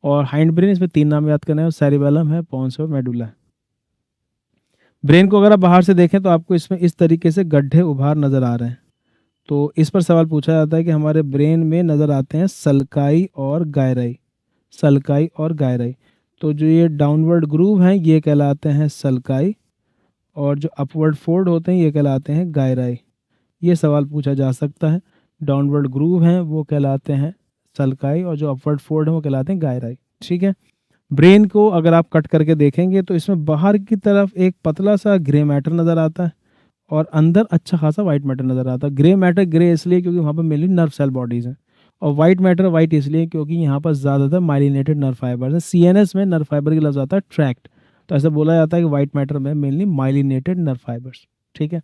और हाइंड ब्रेन, इसमें 3 नाम याद करना है, सेरिबेलम है, पोन्स और मेडुला है। ब्रेन को अगर आप बाहर से देखें तो आपको इसमें इस तरीके से गड्ढे उभार नज़र आ रहे हैं। तो इस पर सवाल पूछा जाता है कि हमारे ब्रेन में नज़र आते हैं सल्काई और गायराई, सल्काई और गायराई। तो जो ये डाउनवर्ड ग्रूव हैं ये कहलाते हैं सल्काई, और जो अपवर्ड फोल्ड होते हैं ये कहलाते हैं गायराई। ये सवाल पूछा जा सकता है। डाउनवर्ड ग्रूव हैं वो कहलाते हैं सल्काई, और जो अपवर्ड फोल्ड हैं वो कहलाते हैं गायराई। ठीक है, ब्रेन को अगर आप कट करके देखेंगे तो इसमें बाहर की तरफ एक पतला सा ग्रे मैटर नज़र आता है और अंदर अच्छा खासा वाइट मैटर नज़र आता है। ग्रे मैटर ग्रे इसलिए क्योंकि वहाँ पर मेनली नर्व सेल बॉडीज़ हैं, और वाइट मैटर वाइट इसलिए क्योंकि यहाँ पर ज़्यादातर माइलिनेटेड नर्व फाइबर्स हैं। सीएनएस में नर्व फाइबर की लफ्ज़ आता है ट्रैक्ट, तो ऐसा बोला जाता है कि वाइट मैटर में मेनली माइलिनेटेड नर्व फाइबर्स। ठीक है,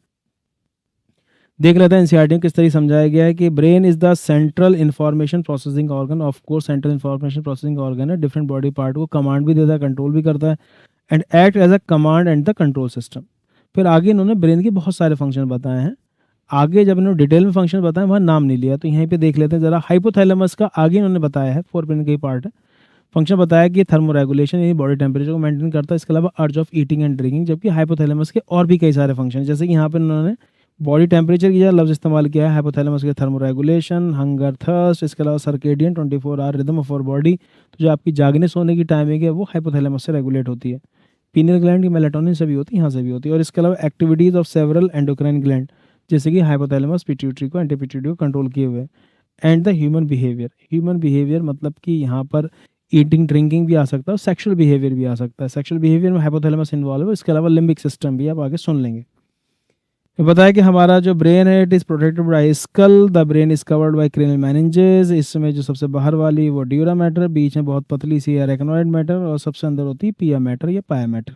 देख लेते हैं एनसीईआरटी में किस तरीके समझाया गया है कि brain is the central information processing organ. Of course central information processing organ है, डिफरेंट बॉडी पार्ट को कमांड भी देता है, कंट्रोल भी करता है, and act as a command and the control system. फिर आगे इन्होंने ब्रेन के बहुत सारे फंक्शन बताए हैं। आगे जब इन्होंने डिटेल में फंक्शन बताए वहाँ नाम नहीं लिया, तो यहीं पे देख लेते हैं ज़रा। हाइपोथैलेमस का आगे इन्होंने बताया है, फोर ब्रेन का ही पार्ट है। फंक्शन बताया कि थर्मोरेगुलेशन यानी बॉडी टेम्परेचर को मेंटेन करता है, इसके अलावा अर्ज ऑफ ईटिंग एंड ड्रिंकिंग। जबकि हाइपोथैलेमस के और भी कई सारे फंक्शन, जैसे कि यहाँ पर उन्होंने बॉडी टेम्परेचर की जगह लफ्ज इस्तेमाल किया है हाइपोथैलेमस के, थर्मोरेगुलेशन, हंगर, थर्स्ट, इसके अलावा circadian 24 hour rhythm of our body. तो जो आपकी जागने सोने की टाइमिंग है वो हाइपोथैलेमस से रेगुलेट होती है। पीनियल ग्लैंड की मेलाटोनिन से भी होती है, यहाँ से भी होती है। और इसके अलावा activities of several endocrine gland, जैसे कि हाइपोथैलेमस पिट्यूटरी को, एंटीपिट्यूटरी को कंट्रोल किए हुए। एंड द ह्यूमन बिहेवियर मतलब कि यहाँ पर ईटिंग ड्रिंकिंग भी आ सकता है और सेक्सुअल बिहेवियर भी आ सकता है। सेक्सुअल बिहेवियर में हाइपोथैलेमस इन्वॉल्व है, इसके अलावा लिम्बिक सिस्टम भी आप आगे सुन लेंगे। ये बताया कि हमारा जो ब्रेन है it is protected by skull, the brain is covered by cranial meninges. इसमें जो सबसे बाहर वाली वो ड्यूरा मैटर, बीच में बहुत पतली सी अरेक्नोइड मैटर और सबसे अंदर होती है पिया मैटर या पाया मैटर।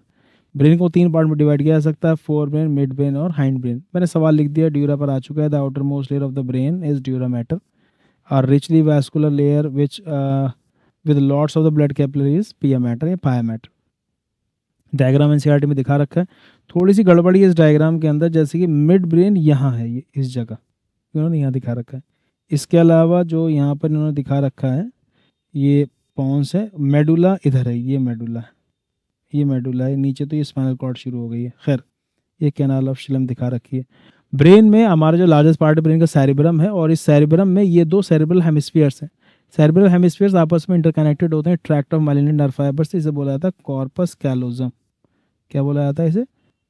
ब्रेन को 3 पार्ट में डिवाइड किया जा सकता है, फोर ब्रेन, मिड ब्रेन और हाइंड ब्रेन। मैंने सवाल लिख दिया, ड्यूरा पर आ चुका है। The outermost layer of the brain is dura mater, are richly vascular layer which with lots of the blood capillaries pia mater या पाया मैटर। डायग्राम एनसीईआरटी में दिखा रखा है। थोड़ी सी गड़बड़ी है इस डायग्राम के अंदर, जैसे कि मिड ब्रेन यहाँ है, ये इस जगह इन्होंने यहाँ दिखा रखा है। इसके अलावा जो यहाँ पर इन्होंने दिखा रखा है ये पॉन्स है, मेडुला इधर है, ये मेडुला है, ये मेडुला है नीचे, तो ये स्पाइनल कॉर्ड शुरू हो गई है। खैर ये कैनाल ऑफ शिलम दिखा रखी है। ब्रेन में हमारा जो लार्जेस्ट पार्ट है ब्रेन का सेरिब्रम है, और इस सेरिब्रम में ये 2 सेरिब्रल हेमिस्फीयर्स हैं। सेरिब्रल हेमिस्फीयर्स आपस में इंटरकनेक्टेड होते हैं tract of myelinate nerve fibre से। इसे बोला जाता है कॉर्पस कैलोजम। क्या बोला जाता है इसे?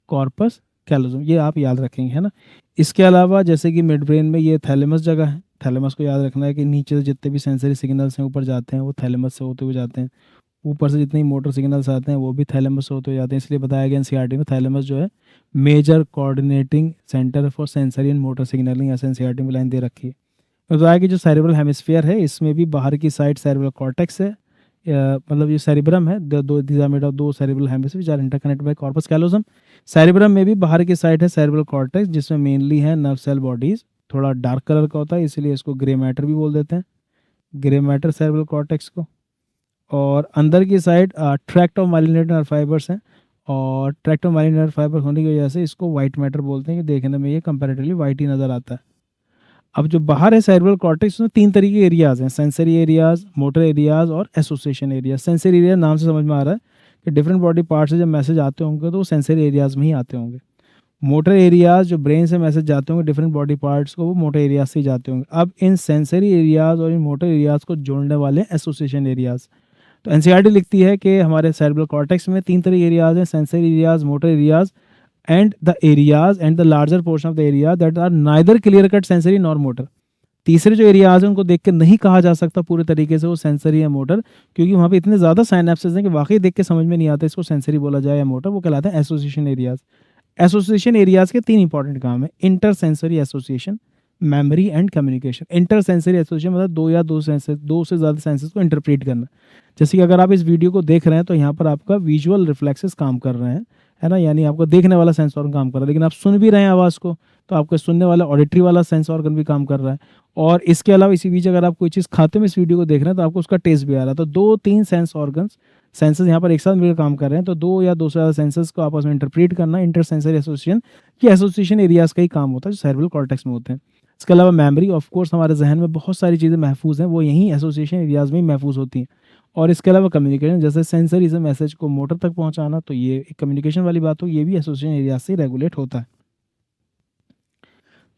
Corpus callosum. ये आप याद रखेंगे, है ना। इसके अलावा जैसे कि मिड ब्रेन में ये थैलेमस जगह है। थैलेमस को याद रखना है कि नीचे से जितने भी सेंसरी सिग्नल्स हैं ऊपर जाते हैं वो थैलेमस से होते हुए जाते हैं। ऊपर से जितने मोटर सिग्नल्स आते हैं वो भी थैलेमस से होते हुए जाते हैं। इसलिए बताया गया एनसीईआरटी में थैलेमस जो है major coordinating centre for sensory and motor signalling, ऐसे एनसीईआरटी में लाइन दे रखी है। तो बताया कि जो सेरिब्रल हेमिस्फीयर है इसमें भी बाहर की साइड सेरिब्रल कॉर्टेक्स है, मतलब ये सेरिब्रम है। दो these are made of 2 cerebral hemisphere are interconnected by corpus callosum. Cerebrum में भी बाहर की साइड है सेरिब्रल कॉर्टेक्स, जिसमें मेनली है नर्व सेल बॉडीज। थोड़ा डार्क कलर का होता है इसलिए इसको ग्रे मैटर भी बोल देते हैं, ग्रे मैटर सेरिब्रल कॉर्टेक्स को। और अंदर की side tract of myelinated nerve fibres हैं, और tract of myelinated nerve fibre होने की वजह से इसको वाइट मैटर बोलते हैं कि देखने में ये कंपैरेटिवली वाइट ही नज़र आता है। अब जो बाहर है सेरिब्रल कॉर्टेक्स में 3 तरीके के एरियाज हैं, सेंसरी एरियाज, मोटर एरियाज और एसोसिएशन एरिया। सेंसरी एरिया नाम से समझ में आ रहा है कि डिफरेंट बॉडी पार्ट से जब मैसेज आते होंगे तो वो सेंसरी एरियाज में ही आते होंगे। मोटर एरियाज जो ब्रेन से मैसेज जाते होंगे डिफरेंट बॉडी पार्ट्स को, वो मोटर एरियाज से ही जाते होंगे। अब इन सेंसरी एरियाज और इन मोटर एरियाज को जोड़ने वाले एसोसिएशन एरियाज। तो एनसीईआरटी लिखती है कि हमारे सेरिब्रल कॉर्टेक्स में 3 तरह के एरियाज हैं, sensory areas, motor areas and the areas and the larger portion of the area that are neither clear cut sensory nor motor. तीसरे जो एरियाज हैं उनको देख के नहीं कहा जा सकता पूरे तरीके से वो सेंसरी या मोटर, क्योंकि वहाँ पे इतने ज़्यादा साइनेप्सेस हैं कि वाकई देख के समझ में नहीं आता इसको सेंसरी बोला जाए या मोटर। वो कहलाते हैं एसोसिएशन एरियाज। एसोसिएशन एरियाज के 3 इंपॉर्टेंट काम है, inter sensory association, memory and communication. Inter sensory association मतलब 2 से ज़्यादा सेंसेस को इंटरप्रेट करना। जैसे कि अगर आप इस वीडियो को देख रहे हैं तो यहाँ पर आपका विजुअल रिफ्लेक्सेस काम कर रहे हैं, है ना, यानी आपका देखने वाला सेंस ऑर्गन काम कर रहा है, लेकिन आप सुन भी रहे हैं आवाज़ को तो आपका सुनने वाला ऑडिटरी वाला सेंस ऑर्गन भी काम कर रहा है। और इसके अलावा इसी बीच अगर आप कोई चीज़ खाते में इस वीडियो को देख रहे हैं तो आपको उसका टेस्ट भी आ रहा है। तो 2-3 सेंस ऑर्गन्स सेंसेस यहाँ पर एक साथ मिलकर काम कर रहे हैं, तो 2 या 2 से ज़्यादा सेंसेस को आपस में इंटरप्रेट करना इंटर सेंसरी एसोसिएशन, ये एसोसिएशन एरियाज का ही काम होता है जो सेरिब्रल कॉर्टेक्स में होते हैं। इसके अलावा मेमोरी, ऑफ कोर्स हमारे जहन में बहुत सारी चीज़ें महफूज हैं, वो यहीं एसोसिएशन एरियाज में ही महफूज होती हैं। और इसके अलावा कम्युनिकेशन, जैसे सेंसरी से मैसेज को मोटर तक पहुंचाना, तो ये एक कम्युनिकेशन वाली बात हो, ये भी एसोसिएशन एरिया से रेगुलेट होता है।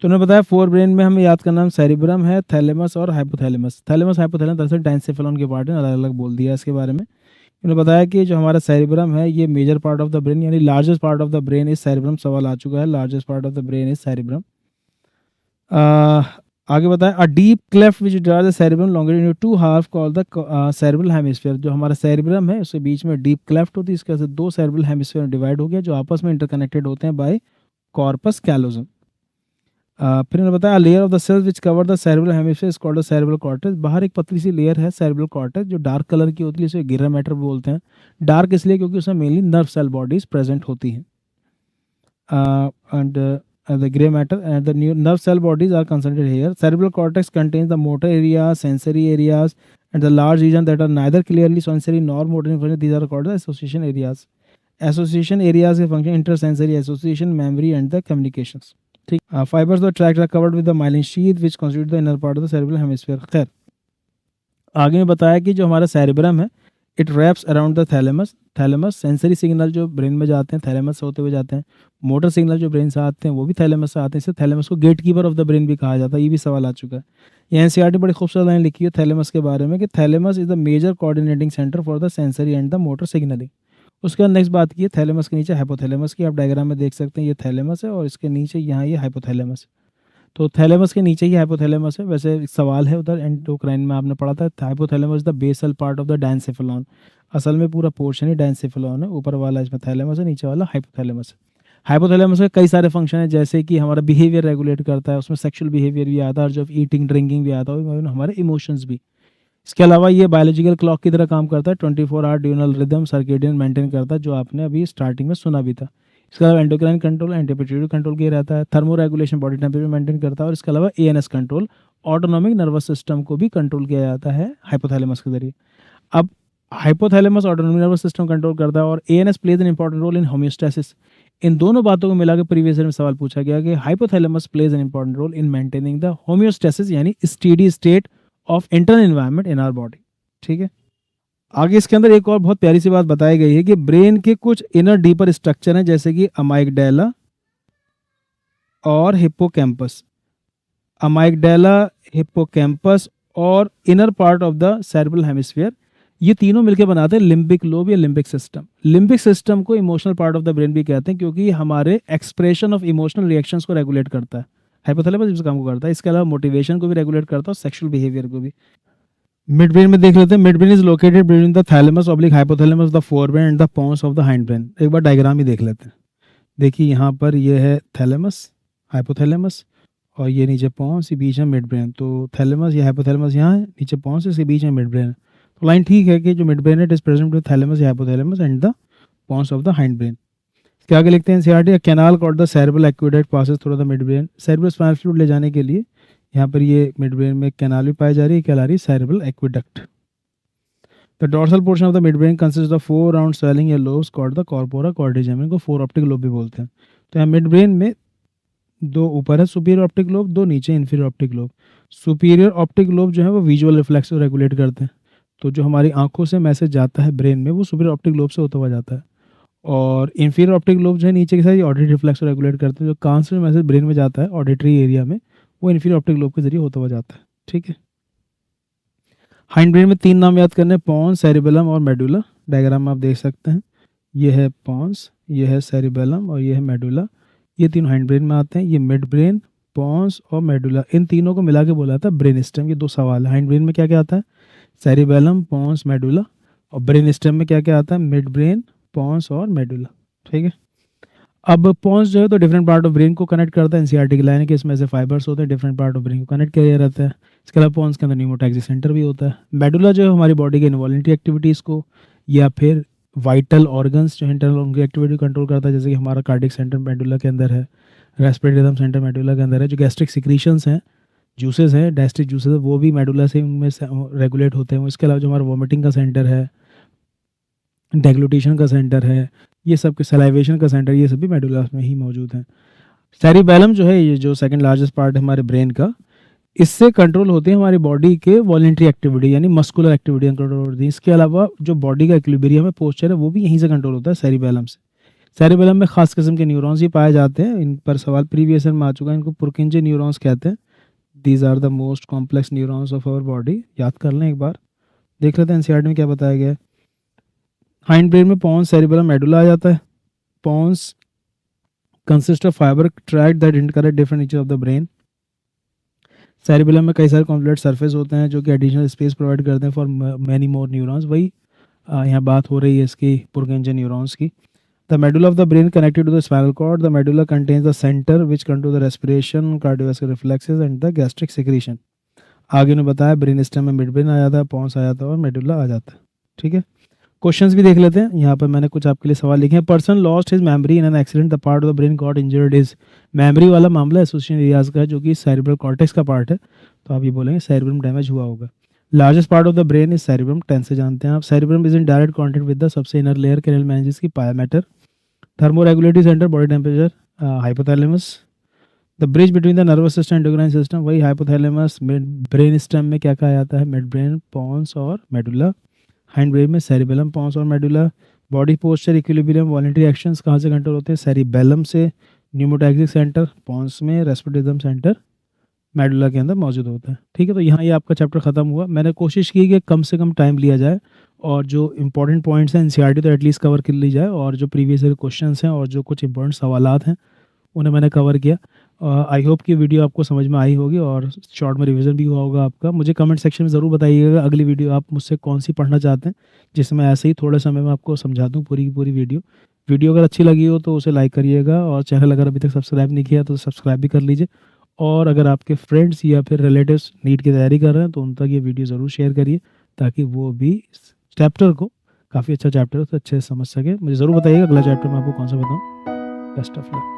तो उन्होंने बताया 4 ब्रेन में हमें याद करना, सेरिब्रम है, थैलेमस और हाइपोथैलेमस। थैलेमस हाइपोथैलेमस दरअसल डायंसेफेलॉन के पार्ट हैं, अलग अलग बोल दिया इसके बारे में। उन्होंने बताया कि जो हमारा सेरिब्रम है ये major part of the brain, यानी largest part of the brain is cerebrum. सवाल आ चुका है, largest part of the brain is cerebrum. आगे बताया a deep cleft which divides the cerebrum longitude into 2 half called the cerebral hemisphere. जो हमारा cerebrum है उसके बीच में डीप क्लेफ्ट होती है, इसके वजह से 2 सेरिब्रल हेमिस्फीयर डिवाइड हो गया जो आपस में इंटरकनेक्टेड होते हैं बाय कॉर्पस कैलोजम। फिर उन्होंने बताया layer of the cells which cover the cerebral hemisphere is called the cerebral cortex. बाहर एक पतली सी लेयर है सेरिब्रल कॉर्टेक्स जो डार्क कलर की होती है, इसे गिरा मैटर बोलते हैं। डार्क इसलिए क्योंकि उसमें mainly nerve cell bodies present होती हैं। And the gray matter and the new nerve cell bodies are concentrated here. Cerebral cortex contains the motor areas, sensory areas, and the large region that are neither clearly sensory nor motor in function. These are called the association areas. Association areas के function intersensory association, memory, and the communications. ठीक, fibers of the tract are covered with the myelin sheath which constitute the inner part of the cerebral hemisphere. खैर, आगे में बताया कि जो हमारा cerebrum है it wraps around the thalamus. Thalamus sensory signal जो ब्रेन में जाते हैं थैलेमस से होते हुए जाते हैं, मोटर सिग्नल जो ब्रेन से आते हैं वो भी थैलेमस से आते हैं, इससे थैलेमस को gate keeper of the brain भी कहा जाता है। ये भी सवाल आ चुका है। ये एनसीईआरटी बड़ी खूबसूरत लाइन लिखी है थैलेमस के बारे में कि thalamus is the major coordinating centre for the sensory and the motor signalling. उसके बाद नेक्स्ट बात की है थैलेमस के नीचे हाइपोथैलेमस की। आप डायग्राम में देख सकते हैं ये थैलेमस है और इसके नीचे यहाँ ये हाइपोथैलेमस है। तो थैलेमस के नीचे ही हाइपोथैलेमस है। वैसे एक सवाल है उधर एंडोक्राइन में आपने पढ़ा था hypothalamus is the basal part of the diencephalon. असल में पूरा पोर्शन ही डायंसेफेलॉन है, ऊपर वाला इसमें थैलेमस है, नीचे वाला हाइपोथैलेमस है। हाइपोथैलेमस के कई सारे फंक्शन है, जैसे कि हमारा बिहेवियर रेगुलेट करता है, उसमें सेक्सुअल बिहेवियर भी आता है और जब ईटिंग ड्रिंकिंग भी आता है, हमारे इमोशंस भी। इसके अलावा ये बायोलॉजिकल क्लॉक की तरह काम करता है, 24 hour diurnal rhythm circadian maintain करता है, जो आपने अभी स्टार्टिंग में सुना भी था। इसके अलावा endocrine control anti pituitary control किया रहता है, thermo regulation body temperature maintain करता है, और इसके अलावा ANS control autonomic nervous system को भी कंट्रोल किया जाता है हाइपोथैलेमस के जरिए। अब hypothalamus autonomic nervous system control करता है और ANS plays an important role in homeostasis. इन दोनों बातों को मिला के प्रीवियस ईयर में सवाल पूछा गया कि hypothalamus plays an important role in maintaining the homeostasis यानी steady state of internal environment in our body. ठीक है, आगे इसके अंदर एक और बहुत प्यारी सी बात बताई गई है कि ब्रेन के कुछ इनर डीपर स्ट्रक्चर हैं, जैसे कि अमाइगडाला और हिप्पोकैम्पस। अमाइगडाला, हिप्पोकैम्पस और inner part of the cerebral hemisphere, ये तीनों मिलकर बनाते हैं लिम्बिक लोब या लिम्बिक सिस्टम। लिम्बिक सिस्टम को emotional part of the brain भी कहते हैं, क्योंकि ये हमारे एक्सप्रेशन ऑफ इमोशनल रिएक्शंस को रेगुलेट करता है। हाइपोथैलेमस इस काम को करता है। इसके अलावा मोटिवेशन को भी रेगुलेट करता है और सेक्सुअल बिहेवियर को भी। मिड ब्रेन में देख लेते हैं। Midbrain is located between the thalamus oblique hypothalamus the forebrain and the pons of the hindbrain. एक बार डायग्राम ही देख लेते हैं। देखिए यहाँ पर ये है थैलेमस, हाइपोथैलेमस, और ये नीचे पोन्स, ये बीच में मिड ब्रेन। तो थैलेमस या हाइपोथैलेमस यहाँ है, नीचे पोन्स, इसके बीच में मिड ब्रेन। तो लाइन ठीक है कि जो मिड ब्रेन है it is present with thalamus या hypothalamus and the pons of the hindbrain. इसके आगे लिखते हैं NCERT canal called the cerebral aqueduct passes through the midbrain. Cerebral spinal fluid ले जाने के लिए यहाँ पर ये मिड ब्रेन में कैनाल भी पाई जा रही है, कहला रही है cerebral aqueduct. The dorsal portion of the mid brain consist of 4 round swelling या लोब्स कॉल्ड द कॉर्पोरा कॉर्डिजम। इनको 4 ऑप्टिक लोब भी बोलते हैं। तो यहाँ मिड ब्रेन में 2 ऊपर है सुपीरियर ऑप्टिक लोब, 2 नीचे inferior optic lobe. Superior optic lobe जो है वो विजुअल रिफ्लेक्स को रेगुलेट करते हैं। तो जो हमारी आंखों से मैसेज जाता है ब्रेन में वो सुपीरियर ऑप्टिक लोब से होता हुआ जाता है। और इंफीरियर ऑप्टिक लोब जो है नीचे के साथ ऑडिटरी रिफ्लेक्स को रेगुलेट करते हैं। जो कान से मैसेज ब्रेन में जाता है ऑडिटरी एरिया में, वो इंफीरियर ऑप्टिक लोब के जरिए होता हुआ जाता है। ठीक है, हाइंड ब्रेन में 3 नाम याद करने, पॉन्स, सेरिबेलम और मेडुला। डायग्राम में आप देख सकते हैं, ये है पॉन्स, ये है सेरिबेलम और ये है मेडुला। ये तीनों हाइंड ब्रेन में आते हैं। ये मिड ब्रेन, पॉन्स और मेडुला, इन तीनों को मिला के बोला था ब्रेन स्टेम। ये 2 सवाल है। हाइंड ब्रेन में क्या क्या आता है, सेरिबेलम, पॉन्स, मेडुला, और ब्रेन स्टेम में क्या क्या आता है, मिड ब्रेन, पॉन्स और मेडुला। ठीक है, अब पॉन्स जो है तो डिफरेंट पार्ट ऑफ ब्रेन को कनेक्ट करता है। एनसीईआरटी की लाइन है कि इसमें से फाइबर्स होते हैं, डिफरेंट पार्ट ऑफ ब्रेन को कनेक्ट किया रहता है। इसके अलावा पॉन्स के अंदर न्यूमोटैक्सिक सेंटर भी होता है। मेडुला जो है हमारी बॉडी के इनवॉल्यूंटरी एक्टिविटीज़ को या फिर वाइटल ऑर्गन्स जो इंटरनल उनकी एक्टिविटी कंट्रोल करता है, जैसे कि हमारा कार्डिक सेंटर मेडुला के अंदर है, रेस्पिरेटरी रिदम सेंटर मेडुला के अंदर है। जो गैस्ट्रिक सिक्रीशंस हैं, जूसेस हैं, गैस्ट्रिक जूसेस है, वो भी मेडुला से उनमें रेगुलेट होते हैं। इसके अलावा जो हमारा वॉमिटिंग का सेंटर है, डेग्लूटेशन का सेंटर है, ये सब के सलाइवेशन का सेंटर, ये सब भी मेडुला में ही मौजूद हैं। सेरिबेलम जो है ये जो सेकंड लार्जेस्ट पार्ट है हमारे ब्रेन का, इससे कंट्रोल होते हैं हमारी बॉडी के वॉलेंट्री एक्टिविटी यानी मस्कुलर एक्टिविटी कंट्रोल होती है। इसके अलावा जो बॉडी का इक्विलिब्रियम है, पोस्चर है, वो भी यहीं से कंट्रोल होता है सेरिबेलम से। सेरिबेलम में खास किस्म के न्यूरॉन्स ही पाए जाते हैं। इन पर सवाल प्रीवियस में आ चुका है। इनको पुरकिंजे न्यूरॉन्स कहते हैं। These are the most complex neurons of our body. याद कर लें एक बार, देख लेते हैं एनसीईआरटी में क्या बताया गया है। हाइंड ब्रेन में पॉन्स, सेरिबेलम, मेडुला आ जाता है। Pons consist of fibre tract that interconnect different region of the brain. Cerebellum में कई सारे कॉम्प्लेक्स सरफेस होते हैं जो कि एडिशनल स्पेस प्रोवाइड करते हैं फॉर मैनी मोर न्यूरॉन्स। वही यहाँ बात हो रही है इसकी पुरकिंजे न्यूरॉन्स की। The medulla of the brain connected to the spinal cord. The medulla contains the centre which control the respiration, cardiovascular reflexes and the gastric secretion. आगे उन्होंने बताया ब्रेन स्टेम में मिड ब्रेन आ जाता है, Pond's आ जाता है और मेडुला आ जाता है। ठीक है, क्वेश्चंस भी देख लेते हैं। यहाँ पर मैंने कुछ आपके लिए सवाल लिखे हैं। Person lost his memory in an accident, the part of the brain got injured is. Memory वाला मामला एसोसिएशन एरियाज का है जो कि सेरिब्रल कॉर्टेक्स का पार्ट है, तो आप ये बोलेंगे सेरिब्रम डैमेज हुआ होगा। Largest part of the brain is cerebrum, 10 से जानते हैं आप। Cerebrum is in direct contact with the सबसे इनर लेयर कैनल मैनेजेस की पाया matter. Thermoregulatory centre body temperature, hypothalamus. The bridge between the nervous system endocrine system, वही hypothalamus. Mid brain stem में क्या कहा जाता है, मिड ब्रेन, पॉन्स और मेडुला। हाइंड ब्रेन में सेरिबेलम, पॉन्स और medulla. Body posture, equilibrium, voluntary actions कहाँ से कंट्रोल होते हैं? सेरिबेलम से। न्यूमोटैक्सिक सेंटर पॉन्स में, रेस्पिरेटरी सेंटर मेडुला के अंदर मौजूद होता है। ठीक है, तो यहाँ ये आपका चैप्टर खत्म हुआ। मैंने कोशिश की कि कम से कम टाइम लिया जाए और जो इंपॉर्टेंट पॉइंट्स हैं एनसीईआरटी तो एटलीस्ट कवर कर ली जाए, और जो प्रीवियस ईयर क्वेश्चंस हैं और जो कुछ इंपॉर्टेंट सवालात हैं उन्हें मैंने कवर किया। आई होप कि वीडियो आपको समझ में आई होगी और शॉर्ट में रिवीजन भी हुआ होगा आपका। मुझे कमेंट सेक्शन में ज़रूर बताइएगा अगली वीडियो आप मुझसे कौन सी पढ़ना चाहते हैं, जिसमें ऐसे ही थोड़े समय में आपको समझा दूँ पूरी की पूरी वीडियो। वीडियो अगर अच्छी लगी हो तो उसे लाइक करिएगा, और चैनल अगर अभी तक सब्सक्राइब नहीं किया तो सब्सक्राइब भी कर लीजिए। और अगर आपके फ्रेंड्स या फिर रिलेटिव्स नीट की तैयारी कर रहे हैं तो उन तक ये वीडियो ज़रूर शेयर करिए, ताकि वो भी इस चैप्टर को, काफ़ी अच्छा चैप्टर है, तो अच्छे से समझ सके। मुझे ज़रूर बताइएगा अगला चैप्टर मैं आपको कौन सा बताऊँ। Best of luck.